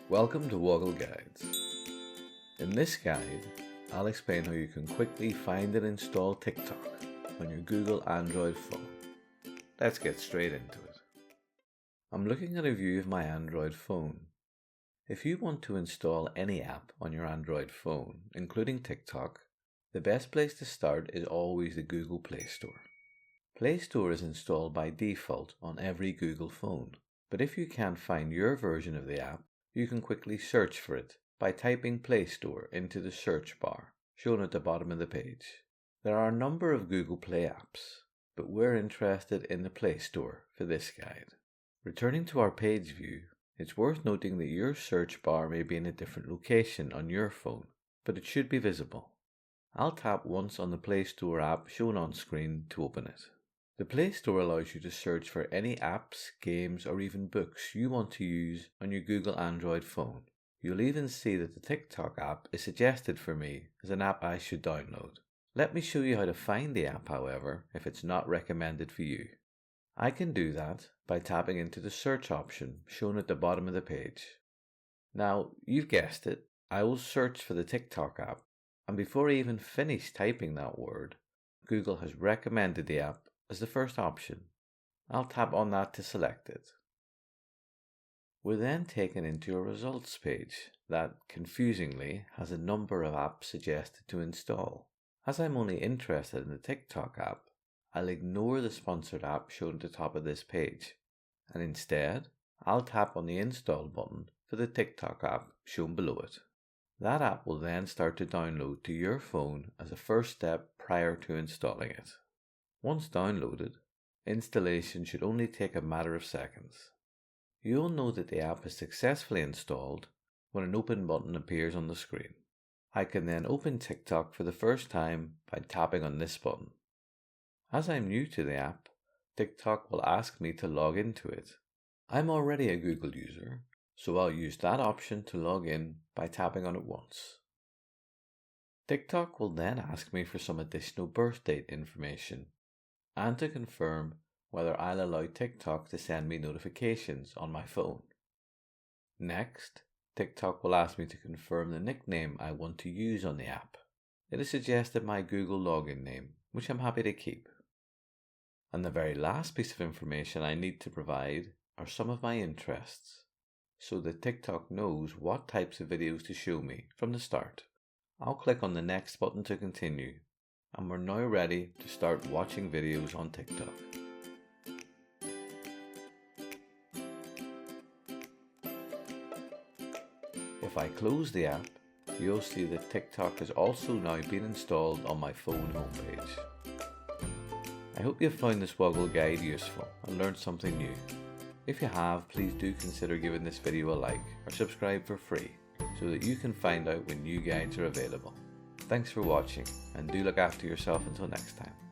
Welcome to Woggle Guides. In this guide, I'll explain how you can quickly find and install TikTok on your Google Android phone. Let's get straight into it. I'm looking at a view of my Android phone. If you want to install any app on your Android phone, including TikTok, the best place to start is always the Google Play Store. Play Store is installed by default on every Google phone, but if you can't find your version of the app, you can quickly search for it by typing Play Store into the search bar shown at the bottom of the page. There are a number of Google Play apps, but we're interested in the Play Store for this guide. Returning to our page view, it's worth noting that your search bar may be in a different location on your phone, but it should be visible. I'll tap once on the Play Store app shown on screen to open it. The Play Store allows you to search for any apps, games, or even books you want to use on your Google Android phone. You'll even see that the TikTok app is suggested for me as an app I should download. Let me show you how to find the app, however, if it's not recommended for you. I can do that by tapping into the search option shown at the bottom of the page. Now, you've guessed it, I will search for the TikTok app, and before I even finish typing that word, Google has recommended the app as the first option. I'll tap on that to select it. We're then taken into a results page that, confusingly, has a number of apps suggested to install. As I'm only interested in the TikTok app, I'll ignore the sponsored app shown at the top of this page, and instead, I'll tap on the install button for the TikTok app shown below it. That app will then start to download to your phone as a first step prior to installing it. Once downloaded, installation should only take a matter of seconds. You'll know that the app is successfully installed when an open button appears on the screen. I can then open TikTok for the first time by tapping on this button. As I'm new to the app, TikTok will ask me to log into it. I'm already a Google user, so I'll use that option to log in by tapping on it once. TikTok will then ask me for some additional birth date information and to confirm whether I'll allow TikTok to send me notifications on my phone. Next, TikTok will ask me to confirm the nickname I want to use on the app. It has suggested my Google login name, which I'm happy to keep. And the very last piece of information I need to provide are some of my interests, so that TikTok knows what types of videos to show me from the start. I'll click on the next button to continue, and we're now ready to start watching videos on TikTok. If I close the app, you'll see that TikTok has also now been installed on my phone homepage. I hope you found this Woggle guide useful and learned something new. If you have, please do consider giving this video a like or subscribe for free so that you can find out when new guides are available. Thanks for watching, and do look after yourself until next time.